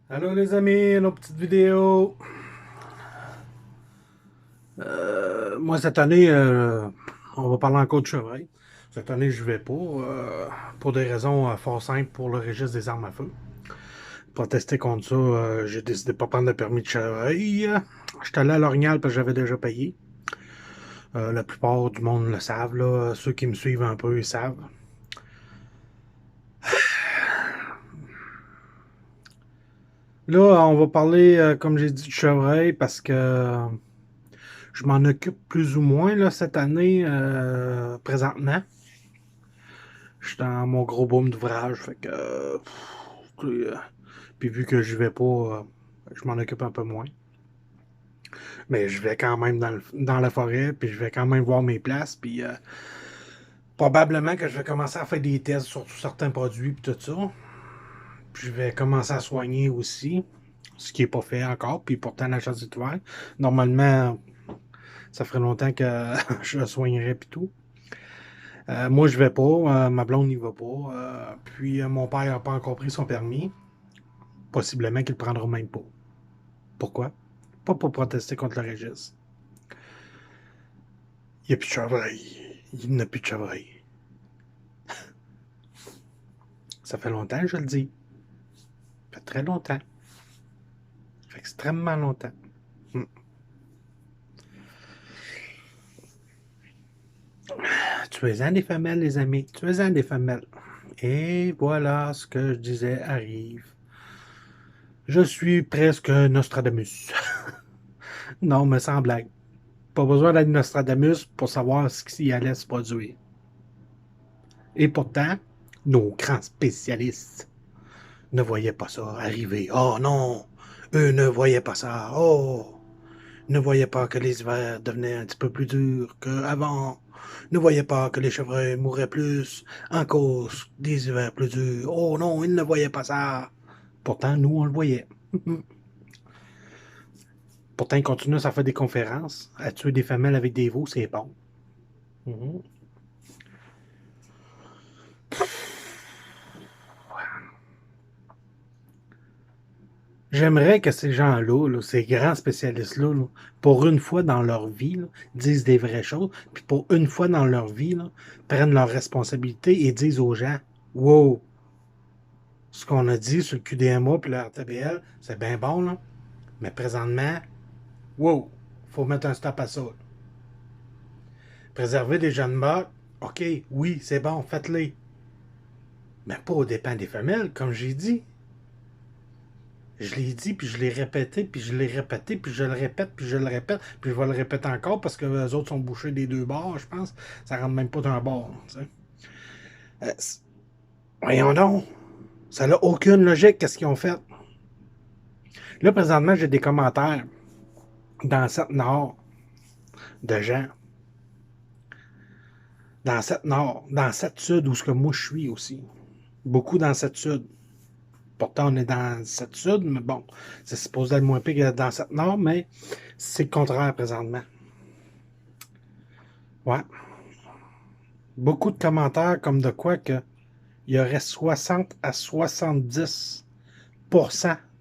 Allô les amis, nos petites vidéos. Moi cette année, on va parler encore de chevreuil. Cette année, je vais pas, pour des raisons fort simples pour le registre des armes à feu. Pour protester contre ça, j'ai décidé de pas prendre de permis de chevreuil. J'étais allé à L'Orignal parce que j'avais déjà payé. La plupart du monde le savent, là. Ceux qui me suivent un peu, ils savent. Là, on va parler, comme j'ai dit, de chevreuil parce que je m'en occupe plus ou moins là, cette année, présentement. Je suis dans mon gros boom d'ouvrage, fait que. Puis vu que je vais pas, je m'en occupe un peu moins. Mais je vais quand même dans la forêt, puis je vais quand même voir mes places, puis probablement que je vais commencer à faire des tests sur certains produits, puis tout ça. Puis je vais commencer à soigner aussi, ce qui n'est pas fait encore, puis pourtant la chasse est ouverte. Normalement, ça ferait longtemps que je le soignerais, puis tout. Moi, je vais pas, ma blonde n'y va pas. Puis mon père n'a pas encore pris son permis. Possiblement qu'il ne le prendra même pas. Pourquoi? Pas pour protester contre le registre. Il n'y a plus de chevreuil. Il n'y a plus de chevreuil. Ça fait longtemps que je le dis. Ça fait très longtemps. Ça fait extrêmement longtemps. Hmm. Tuez-en des femelles, les amis. Tuez-en des femelles. Et voilà ce que je disais arrive. Je suis presque Nostradamus. Non, mais sans blague. Pas besoin d'être Nostradamus pour savoir ce qui allait se produire. Et pourtant, nos grands spécialistes ne voyaient pas ça arriver. Oh non, eux ne voyaient pas ça. Oh, ne voyaient pas que les hivers devenaient un petit peu plus durs qu'avant. Ne voyaient pas que les chevreuils mourraient plus en cause des hivers plus durs. Oh non, ils ne voyaient pas ça. Pourtant, nous, on le voyait. Pourtant, ils continuent à faire des conférences, à tuer des femelles avec des veaux, c'est bon. Mhm. J'aimerais que ces gens-là, là, ces grands spécialistes-là, là, pour une fois dans leur vie, là, disent des vraies choses, puis pour une fois dans leur vie, là, prennent leurs responsabilités et disent aux gens, wow, ce qu'on a dit sur le QDMA puis le RTBL, c'est bien bon, là, mais présentement, wow, faut mettre un stop à ça. Préserver les jeunes morts, ok, oui, c'est bon, faites-les, mais pas aux dépens des femelles, comme j'ai dit. Je l'ai dit, puis je l'ai répété, puis je l'ai répété, puis je le répète, puis je le répète, puis je vais le répéter encore parce que les autres sont bouchés des deux bords, je pense. Ça rentre même pas d'un bord. Tu sais. Euh, Voyons donc. Ça n'a aucune logique, qu'est-ce qu'ils ont fait. Là, présentement, j'ai des commentaires dans cette nord de gens, dans cette nord, dans cette sud où ce que moi je suis aussi. Beaucoup dans cette sud. Pourtant, on est dans cette sud, mais bon, c'est supposé être moins pire que dans cette nord, mais c'est le contraire présentement. Ouais. Beaucoup de commentaires comme de quoi que il y aurait 60 à 70%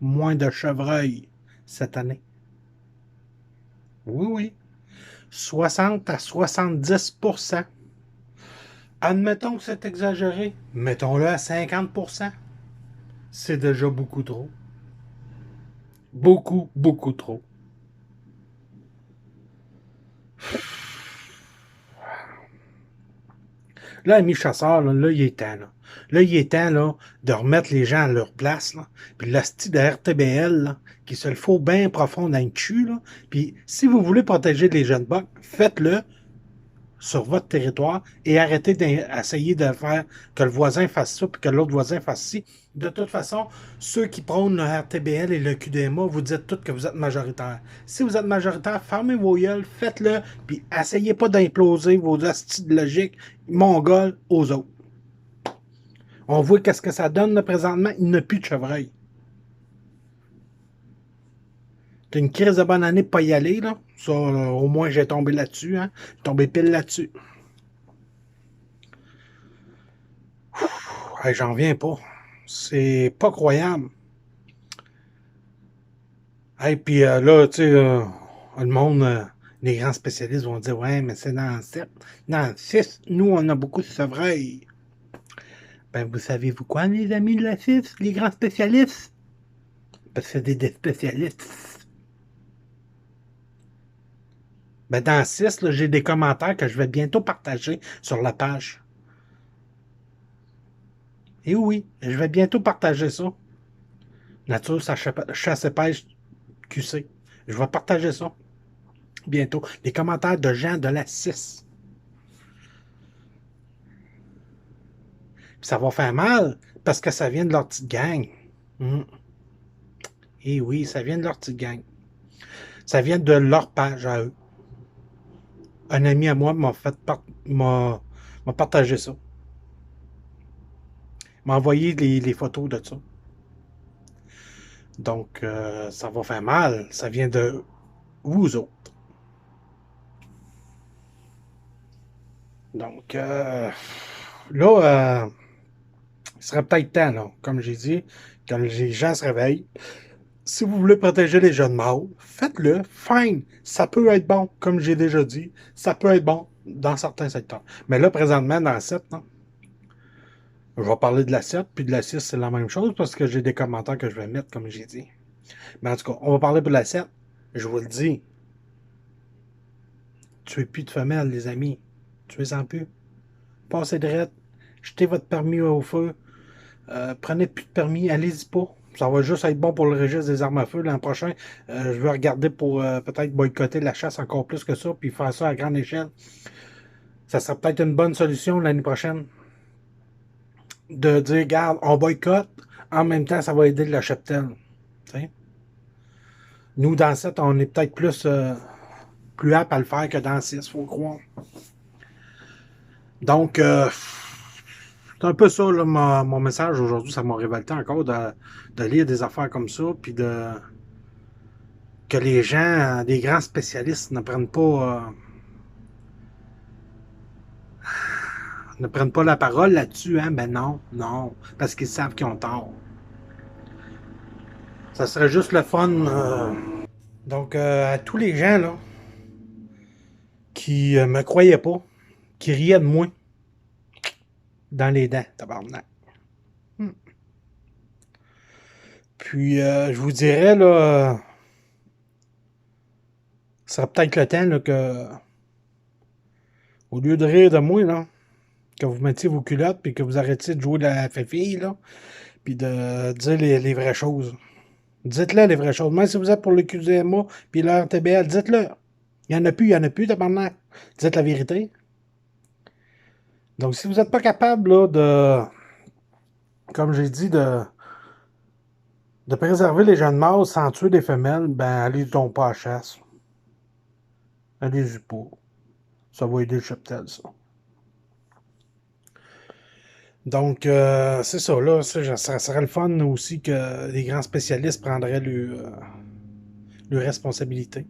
moins de chevreuils cette année. Oui, oui. 60 à 70%. Admettons que c'est exagéré. Mettons-le à 50%. C'est déjà beaucoup trop. Beaucoup, beaucoup trop. Là, ami chasseur, là, il est temps. Là, il est temps là, de remettre les gens à leur place. Là. Puis l'hostie de RTBL, là, qui se le faut bien profond dans le cul. Là. Puis si vous voulez protéger les jeunes bucks, faites-le sur votre territoire et arrêtez d'essayer de faire que le voisin fasse ça puis que l'autre voisin fasse ci. De toute façon, ceux qui prônent le RTBL et le QDMA, vous dites tous que vous êtes majoritaire. Si vous êtes majoritaire, fermez vos gueules, faites-le, puis essayez pas d'imploser vos astuces de logique mongols aux autres. On voit qu'est-ce que ça donne là, présentement, il n'y a plus de chevreuil. C'est une crise de bonne année de pas y aller, là. Ça, au moins, j'ai tombé là-dessus, hein. J'ai tombé pile là-dessus. Hey, j'en viens pas. C'est pas croyable. Et puis là, tu sais, le monde, les grands spécialistes vont dire, ouais, mais c'est dans le 7. Dans le 6, nous, on a beaucoup de sevreuil. Ben, vous savez-vous quoi, les amis de la 6, les grands spécialistes? Parce que c'est des spécialistes. Ben, dans le 6, j'ai des commentaires que je vais bientôt partager sur la page. Et oui, je vais bientôt partager ça. Nature, ça chasse et pêche QC. Je vais partager ça bientôt. Les commentaires de gens de la 6. Ça va faire mal parce que ça vient de leur petite gang. Et oui, ça vient de leur petite gang. Ça vient de leur page à eux. Un ami à moi m'a partagé ça. M'a envoyé les photos de ça. Donc, ça va faire mal. Ça vient de vous autres. Donc, là, il serait peut-être temps, là, comme j'ai dit, que les gens se réveillent. Si vous voulez protéger les jeunes mâles, faites-le. Fine. Ça peut être bon, comme j'ai déjà dit. Ça peut être bon dans certains secteurs. Mais là, présentement, dans le 7, non? Je vais parler de la 7, puis de la 6, c'est la même chose parce que j'ai des commentaires que je vais mettre, comme j'ai dit. Mais en tout cas, on va parler pour la 7. Je vous le dis. Tuez plus de femelles, les amis. Tuez-en plus. Passez de rette. Jetez votre permis au feu. Prenez plus de permis. Allez-y pas. Ça va juste être bon pour le registre des armes à feu l'an prochain. Je vais regarder pour peut-être boycotter la chasse encore plus que ça, puis faire ça à grande échelle. Ça serait peut-être une bonne solution l'année prochaine. De dire, regarde, on boycotte. En même temps, ça va aider la cheptel. T'sais? Nous, dans 7, on est peut-être plus apte à le faire que dans 6, faut croire. Donc, c'est un peu ça, là, mon message aujourd'hui. Ça m'a révolté encore de lire des affaires comme ça, puis que les gens, des grands spécialistes, ne prennent pas la parole là-dessus. Hein? Ben non, non, parce qu'ils savent qu'ils ont tort. Ça serait juste le fun. Donc, à tous les gens là, qui me croyaient pas, qui riaient de moi, dans les dents, tabarnak. Puis, je vous dirais, là, ce serait peut-être le temps là, que, au lieu de rire de moi, là, que vous mettiez vos culottes, puis que vous arrêtiez de jouer de la fille, là, puis de dire les vraies choses. Dites-le, les vraies choses. Même si vous êtes pour le QDMA, puis leur TBL, dites-le. Il n'y en a plus, tabarnak. Dites la vérité. Donc, si vous n'êtes pas capable, là, comme j'ai dit, de préserver les jeunes mâles sans tuer des femelles, ben, allez donc pas à la chasse. Allez-y pas. Ça va aider le cheptel, ça. Donc, c'est ça, là. Ça serait le fun aussi que les grands spécialistes prendraient leur responsabilité.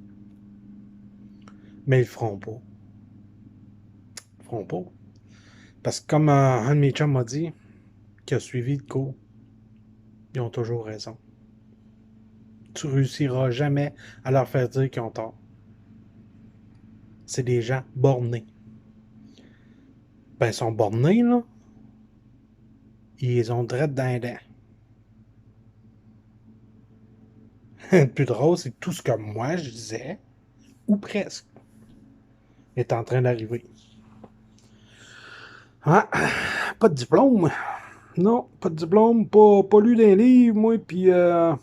Mais ils le feront pas. Ils le feront pas. Parce que comme un de mes chums m'a dit, qui a suivi le cours, ils ont toujours raison. Tu réussiras jamais à leur faire dire qu'ils ont tort. C'est des gens bornés. Ben, ils sont bornés, là. Ils ont drette dans les dents. Le plus drôle, c'est que tout ce que moi je disais, ou presque, est en train d'arriver. Ah, pas de diplôme. Non, pas de diplôme, pas lu d'un livre, moi, puis pas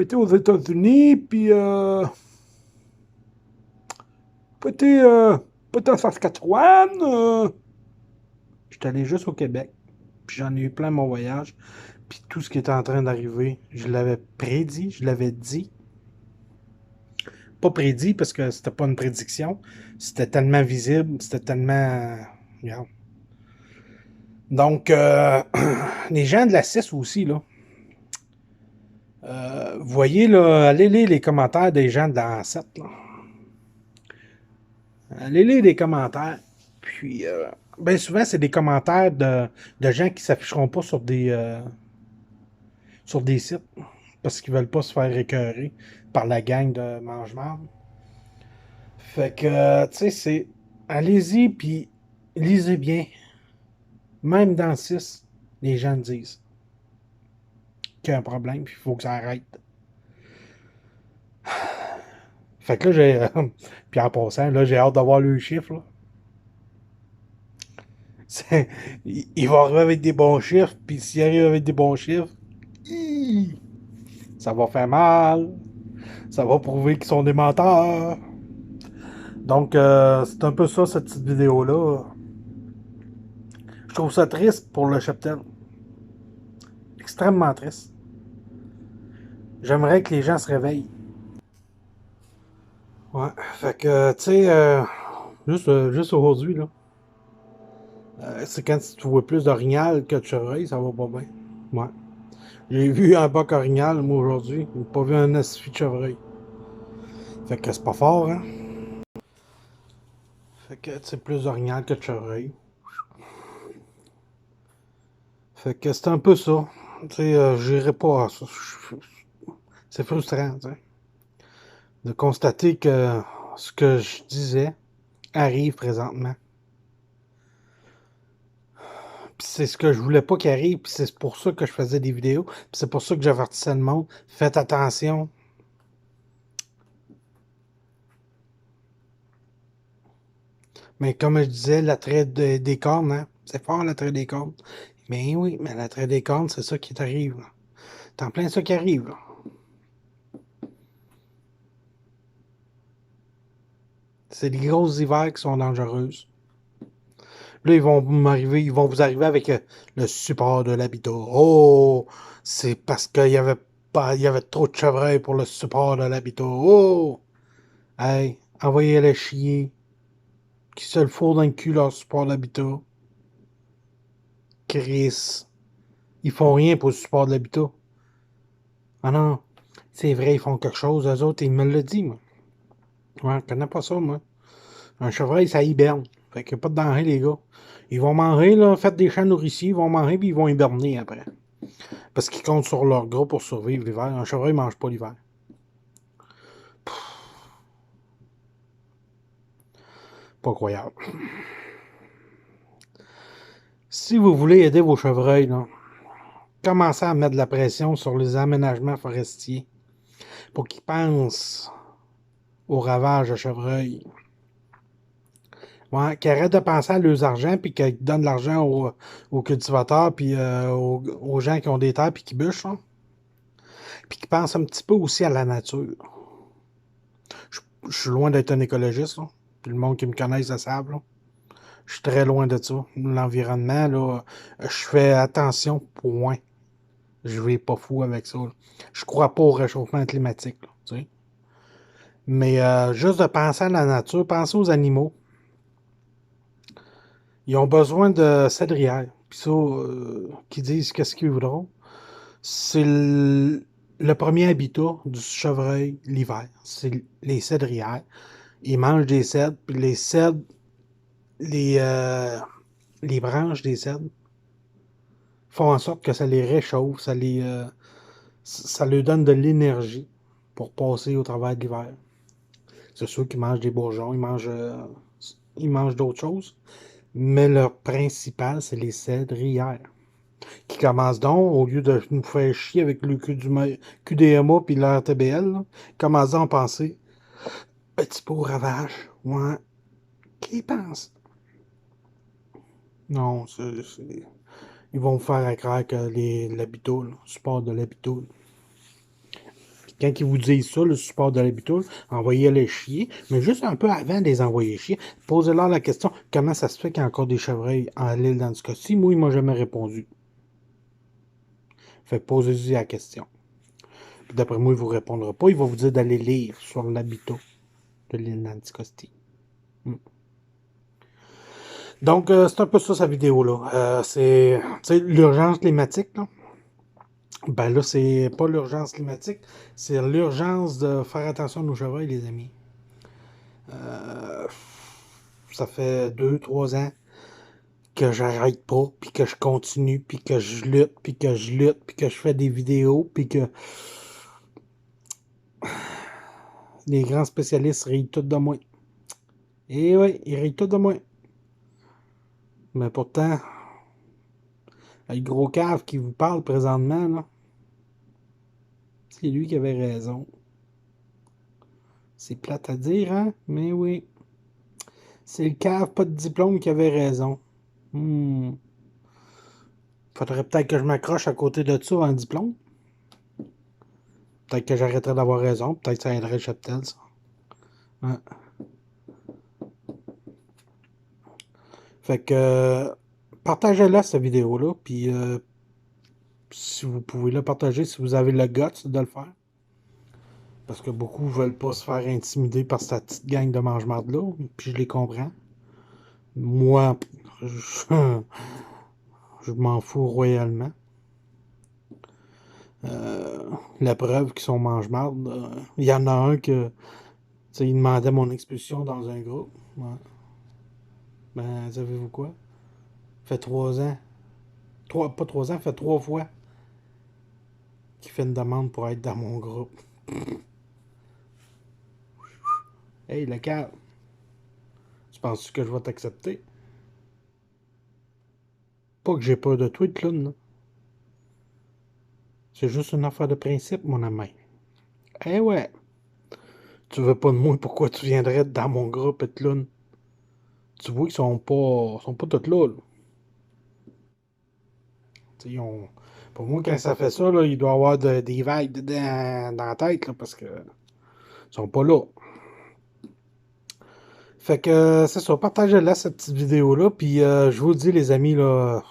été aux États-Unis, puis pas été, pas été en Saskatchewan. J'étais allé juste au Québec, puis j'en ai eu plein mon voyage, puis tout ce qui était en train d'arriver, je l'avais prédit, je l'avais dit. Pas prédit parce que c'était pas une prédiction, c'était tellement visible, c'était tellement... Regarde. Donc, les gens de la 6 aussi, là, vous voyez, là, allez lire les commentaires des gens de la 7, là. Allez lire les commentaires. Puis, bien souvent, c'est des commentaires de gens qui ne s'afficheront pas sur des sites. parce qu'ils veulent pas se faire écœurer par la gang de mange-marde. Fait que, tu sais, c'est... Allez-y, puis lisez bien. Même dans le 6, les gens disent qu'il y a un problème, puis il faut que ça arrête. Fait que là, j'ai... puis en passant, là, j'ai hâte d'avoir le chiffre, là. Il va arriver avec des bons chiffres, puis s'il arrive avec des bons chiffres, ça va faire mal. Ça va prouver qu'ils sont des menteurs. Donc, c'est un peu ça, cette petite vidéo-là. Je trouve ça triste pour le cheptel. Extrêmement triste. J'aimerais que les gens se réveillent. Ouais, fait que, tu sais, juste aujourd'hui, là, c'est quand tu vois plus d'orignal que de chevreuil, ça va pas bien. Ouais. J'ai vu un boc orignal, moi, aujourd'hui. J'ai pas vu un assis de chevreuil. Fait que c'est pas fort, hein. Fait que, c'est plus d'orignal que de chevreuil. Fait que c'est un peu ça. Tu sais, j'irai pas à ça. C'est frustrant, tu sais, de constater que ce que je disais arrive présentement. Puis c'est ce que je voulais pas qu'il arrive, puis c'est pour ça que je faisais des vidéos, puis c'est pour ça que j'avertissais le monde. Faites attention. Mais comme je disais, l'attrait des cornes, hein? C'est fort l'attrait des cornes. Mais oui, mais l'attrait des cornes, c'est ça qui t'arrive. C'est en plein ça qui arrive, là. C'est les grosses hivers qui sont dangereuses. Là, ils vont vous arriver avec le support de l'habitat. Oh, c'est parce qu'il y avait pas, il y avait trop de chevreuils pour le support de l'habitat. Oh, hey, envoyez-les chier. Qui se le fourrent dans le cul leur support de l'habitat. Chris. Ils font rien pour le support de l'habitat. Ah non, c'est vrai, ils font quelque chose. Eux autres, ils me l'ont dit, moi. Ouais, je connais pas ça, moi. Un chevreuil, ça hiberne. Fait qu'il n'y a pas de danger, les gars. Ils vont manger, là, faites des champs nourriciers, ils vont manger, puis ils vont hiberner après. Parce qu'ils comptent sur leur gras pour survivre l'hiver. Un chevreuil ne mange pas l'hiver. Pas croyable. Si vous voulez aider vos chevreuils, là, commencez à mettre de la pression sur les aménagements forestiers pour qu'ils pensent au ravage de chevreuils. Ouais, qu'ils arrêtent de penser à leurs argent puis qu'ils donnent de l'argent aux cultivateurs puis aux gens qui ont des terres puis qui bûchent. Hein. Puis qu'ils pensent un petit peu aussi à la nature. Je suis loin d'être un écologiste. Là. Puis le monde qui me connaît, ça savent. Là. Je suis très loin de ça. L'environnement, là, je fais attention, point. Je vais pas fou avec ça. Là. Je crois pas au réchauffement climatique. Là, tu sais. Mais juste de penser à la nature, penser aux animaux. Ils ont besoin de cédrières. Puis ça, qui disent qu'est-ce qu'ils voudront. C'est le premier habitat du chevreuil l'hiver. C'est les cédrières. Ils mangent des cèdres, puis les cèdres, les branches des cèdres font en sorte que ça les réchauffe, ça leur donne de l'énergie pour passer au travers de l'hiver. C'est sûr qu'ils mangent des bourgeons, ils mangent d'autres choses, mais leur principal, c'est les cédrières. Qui commencent donc, au lieu de nous faire chier avec le QDMA puis l'RTBL, commencent donc à penser petit pot ravage. Ouais. Qui pense? Non, ils vont vous faire croire que l'habitat, le support de l'habitat. Quand ils vous disent ça, le support de l'habitat, envoyez-les chier. Mais juste un peu avant de les envoyer chier, posez-leur la question comment ça se fait qu'il y a encore des chevreuils en l'île dans ce cas-ci. Moi, il m'a jamais répondu. Fait que posez-lui la question. Puis d'après moi, il ne vous répondra pas. Il va vous dire d'aller lire sur l'habitat de l'île d'Anticosti. Donc, c'est un peu ça, sa vidéo-là. C'est l'urgence climatique, là. Ben là, c'est pas l'urgence climatique, c'est l'urgence de faire attention à nos chevreuils, les amis. Ça fait 2, 3 ans que j'arrête pas, puis que je continue, puis que je lutte, puis que je lutte, puis que je fais des vidéos, puis que les grands spécialistes rient tout de moi. Et oui, ils rient tout de moi. Mais pourtant, le gros cave qui vous parle présentement, là, c'est lui qui avait raison. C'est plate à dire, hein? Mais oui. C'est le cave, pas de diplôme, qui avait raison. Faudrait peut-être que je m'accroche à côté de ça un diplôme. Peut-être que j'arrêterai d'avoir raison. Peut-être que ça aiderait le cheptel, ça. Ouais. Fait que partagez-la, cette vidéo-là. Puis si vous pouvez la partager, si vous avez le guts de le faire. Parce que beaucoup veulent pas se faire intimider par cette petite gang de mange-marde-là. Puis je les comprends. Moi, je m'en fous royalement. La preuve qu'ils sont mange-marde. Il y en a un que il demandait mon expulsion dans un groupe. Ouais. Ben, savez-vous quoi? Fait 3 ans. Pas 3 ans, fait 3 fois qu'il fait une demande pour être dans mon groupe. Hey, le calme. Tu penses que je vais t'accepter? Pas que j'ai peur de toi, clown, là. C'est juste une affaire de principe, mon ami. Eh ouais. Tu veux pas de moi, pourquoi tu viendrais dans mon groupe, et clown? Tu vois qu'ils sont pas tous là, là. Pour moi, quand ça fait ça, là, il doit y avoir des vagues dans la tête, là, parce que ils sont pas là. Fait que c'est ça, partagez-la cette petite vidéo-là. Puis je vous dis, les amis, là,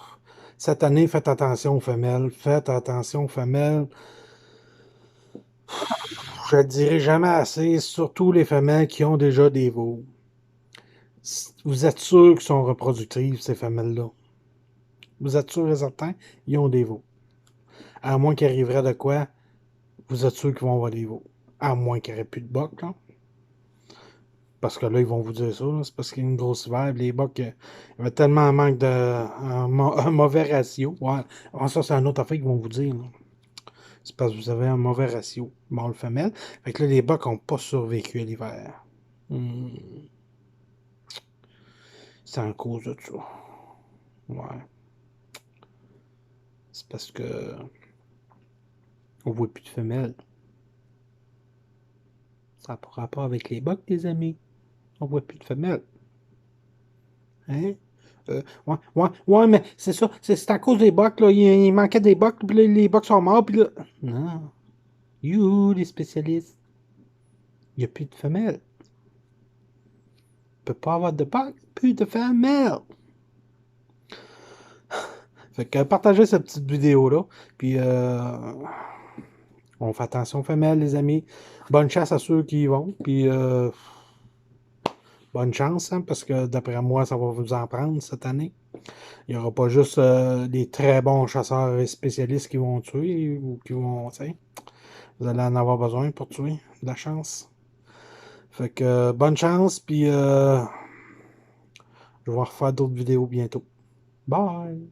cette année, faites attention aux femelles. Faites attention aux femelles. Je ne le dirai jamais assez, surtout les femelles qui ont déjà des veaux. Vous êtes sûr qu'ils sont reproductives, ces femelles-là. Vous êtes sûr et certain, ils ont des veaux. À moins qu'il arriverait de quoi, vous êtes sûr qu'ils vont avoir des veaux. À moins qu'il n'y aurait plus de bocs, là. Parce que là, ils vont vous dire ça. C'est parce qu'il y a une grosse hiver. Les bocs, il y avait tellement un manque de. Un mauvais ratio. Ouais. Ça, c'est un autre affaire qu'ils vont vous dire. C'est parce que vous avez un mauvais ratio mâle-femelle. Fait que là, les bocs n'ont pas survécu à l'hiver. C'est en cause de ça. Ouais. C'est parce que. On voit plus de femelles. Ça n'a pas rapport avec les bocs, les amis. On voit plus de femelles. Hein? Ouais, mais c'est ça. C'est à cause des bocs, là. Il manquait des bocs, puis là, les bocs sont morts, puis là. Non. You, les spécialistes. Il n'y a plus de femelles. Il ne peut pas avoir de bocs, plus de femelles. Fait que partagez cette petite vidéo-là. Puis, on fait attention aux femelles, les amis. Bonne chasse à ceux qui y vont. Puis, bonne chance, hein, parce que d'après moi, ça va vous en prendre cette année. Il n'y aura pas juste des très bons chasseurs et spécialistes qui vont tuer ou qui vont, tu sais. Vous allez en avoir besoin pour tuer. De la chance. Fait que bonne chance, puis je vais refaire d'autres vidéos bientôt. Bye!